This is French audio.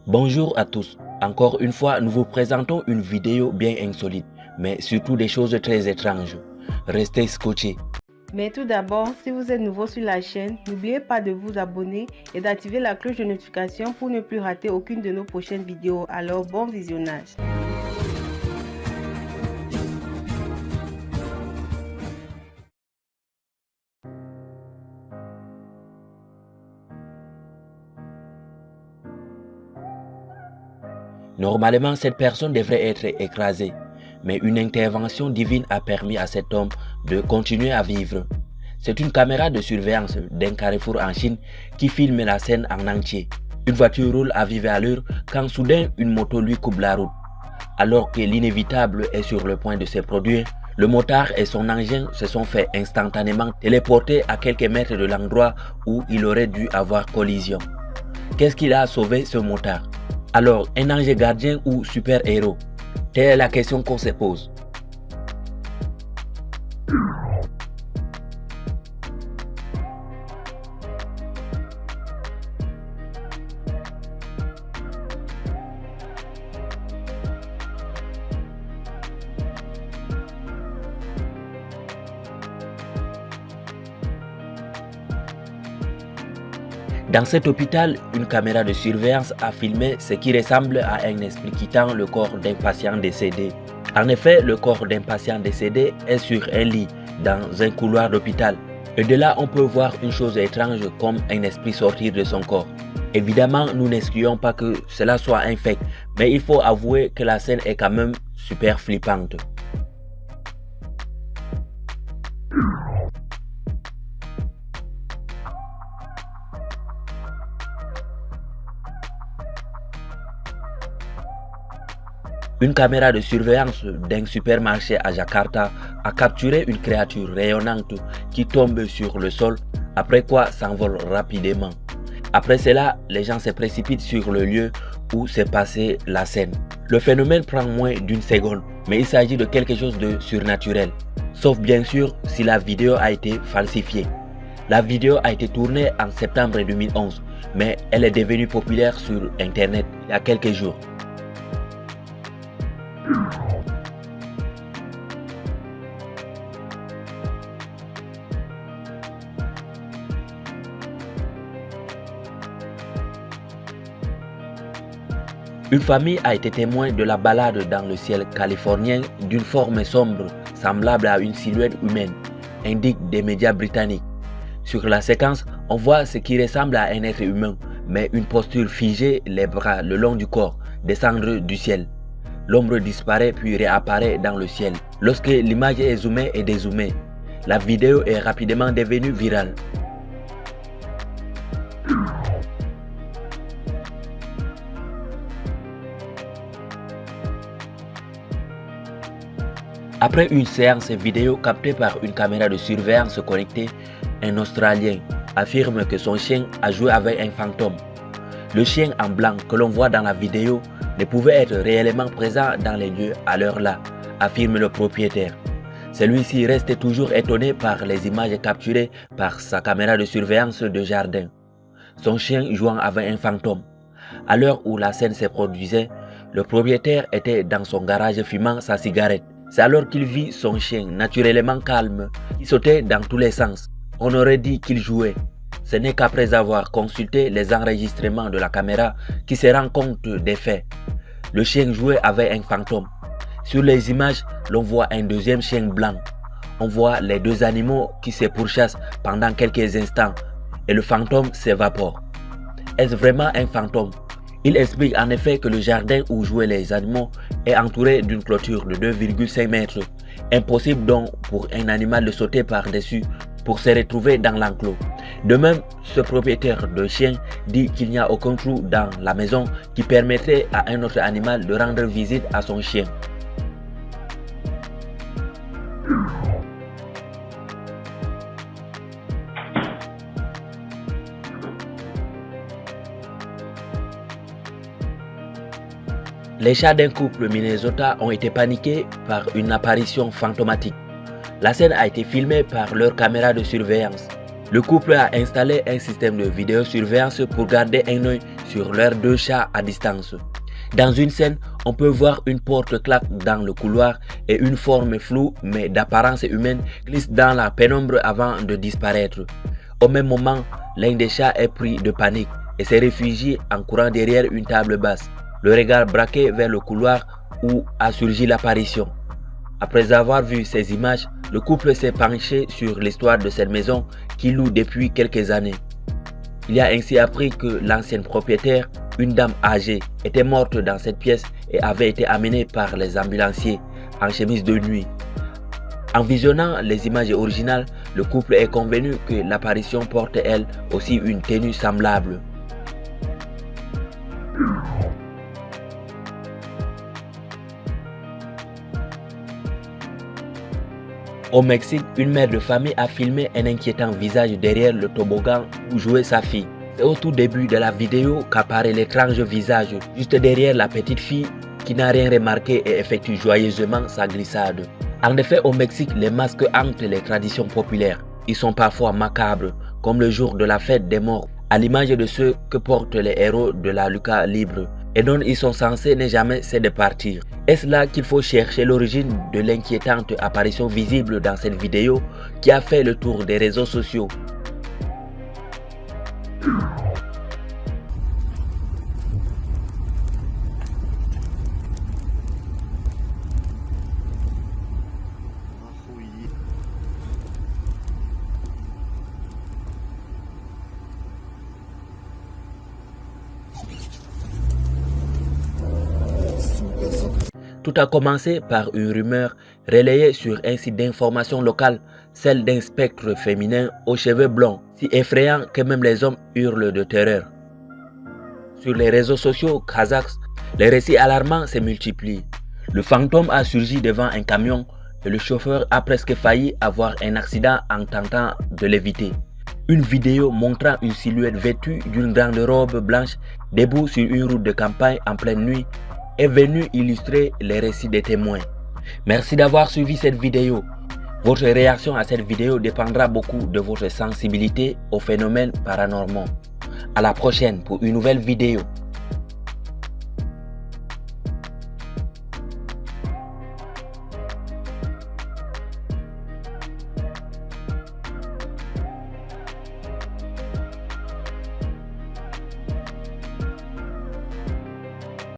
Bonjour à tous. Encore une fois, nous vous présentons une vidéo bien insolite, mais surtout des choses très étranges. Restez scotchés. Mais tout d'abord, si vous êtes nouveau sur la chaîne, n'oubliez pas de vous abonner et d'activer la cloche de notification pour ne plus rater aucune de nos prochaines vidéos. Alors, bon visionnage. Normalement, cette personne devrait être écrasée, mais une intervention divine a permis à cet homme de continuer à vivre. C'est une caméra de surveillance d'un carrefour en Chine qui filme la scène en entier. Une voiture roule à vive allure quand soudain une moto lui coupe la route. Alors que l'inévitable est sur le point de se produire, le motard et son engin se sont fait instantanément téléporter à quelques mètres de l'endroit où il aurait dû avoir collision. Qu'est-ce qui a sauvé ce motard? Alors, un ange gardien ou super-héros? Telle est la question qu'on se pose. Dans cet hôpital, une caméra de surveillance a filmé ce qui ressemble à un esprit quittant le corps d'un patient décédé. En effet, le corps d'un patient décédé est sur un lit dans un couloir d'hôpital. Et de là, on peut voir une chose étrange comme un esprit sortir de son corps. Évidemment, nous n'excluons pas que cela soit un fake, mais il faut avouer que la scène est quand même super flippante. Une caméra de surveillance d'un supermarché à Jakarta a capturé une créature rayonnante qui tombe sur le sol, après quoi s'envole rapidement. Après cela, les gens se précipitent sur le lieu où s'est passée la scène. Le phénomène prend moins d'une seconde, mais il s'agit de quelque chose de surnaturel. Sauf bien sûr si la vidéo a été falsifiée. La vidéo a été tournée en septembre 2011, mais elle est devenue populaire sur Internet il y a quelques jours. Une famille a été témoin de la balade dans le ciel californien d'une forme sombre semblable à une silhouette humaine, indiquent des médias britanniques. Sur la séquence, on voit ce qui ressemble à un être humain, mais une posture figée, les bras le long du corps, descendre du ciel. L'ombre disparaît puis réapparaît dans le ciel. Lorsque l'image est zoomée et dézoomée, la vidéo est rapidement devenue virale. Après une séance vidéo captée par une caméra de surveillance connectée, un Australien affirme que son chien a joué avec un fantôme. Le chien en blanc que l'on voit dans la vidéo ne pouvait être réellement présent dans les lieux à l'heure-là, affirme le propriétaire. Celui-ci reste toujours étonné par les images capturées par sa caméra de surveillance de jardin. Son chien jouant avec un fantôme. À l'heure où la scène se produisait, le propriétaire était dans son garage fumant sa cigarette. C'est alors qu'il vit son chien naturellement calme, qui sautait dans tous les sens. On aurait dit qu'il jouait. Ce n'est qu'après avoir consulté les enregistrements de la caméra qu'il se rend compte des faits. Le chien jouait avec un fantôme. Sur les images, l'on voit un deuxième chien blanc. On voit les deux animaux qui se pourchassent pendant quelques instants et le fantôme s'évapore. Est-ce vraiment un fantôme? Il explique en effet que le jardin où jouaient les animaux est entouré d'une clôture de 2,5 mètres. Impossible donc pour un animal de sauter par-dessus pour se retrouver dans l'enclos. De même, ce propriétaire de chien dit qu'il n'y a aucun trou dans la maison qui permettrait à un autre animal de rendre visite à son chien. Les chats d'un couple Minnesota ont été paniqués par une apparition fantomatique. La scène a été filmée par leur caméra de surveillance. Le couple a installé un système de vidéosurveillance pour garder un œil sur leurs 2 chats à distance. Dans une scène, on peut voir une porte claque dans le couloir et une forme floue mais d'apparence humaine glisse dans la pénombre avant de disparaître. Au même moment, l'un des chats est pris de panique et se réfugie en courant derrière une table basse, le regard braqué vers le couloir où a surgi l'apparition. Après avoir vu ces images, le couple s'est penché sur l'histoire de cette maison qu'il loue depuis quelques années. Il a ainsi appris que l'ancienne propriétaire, une dame âgée, était morte dans cette pièce et avait été amenée par les ambulanciers en chemise de nuit. En visionnant les images originales, le couple est convenu que l'apparition porte elle aussi une tenue semblable. Au Mexique, une mère de famille a filmé un inquiétant visage derrière le toboggan où jouait sa fille. C'est au tout début de la vidéo qu'apparaît l'étrange visage juste derrière la petite fille qui n'a rien remarqué et effectue joyeusement sa glissade. En effet, au Mexique, les masques hantent les traditions populaires. Ils sont parfois macabres, comme le jour de la fête des morts, à l'image de ceux que portent les héros de la Lucha Libre, et dont ils sont censés ne jamais cesser de partir. Est-ce là qu'il faut chercher l'origine de l'inquiétante apparition visible dans cette vidéo qui a fait le tour des réseaux sociaux? Tout a commencé par une rumeur relayée sur un site d'information local, celle d'un spectre féminin aux cheveux blonds, si effrayant que même les hommes hurlent de terreur. Sur les réseaux sociaux kazakhs, les récits alarmants se multiplient. Le fantôme a surgi devant un camion et le chauffeur a presque failli avoir un accident en tentant de l'éviter. Une vidéo montrant une silhouette vêtue d'une grande robe blanche debout sur une route de campagne en pleine nuit est venu illustrer les récits des témoins. Merci d'avoir suivi cette vidéo. Votre réaction à cette vidéo dépendra beaucoup de votre sensibilité aux phénomènes paranormaux. À la prochaine pour une nouvelle vidéo.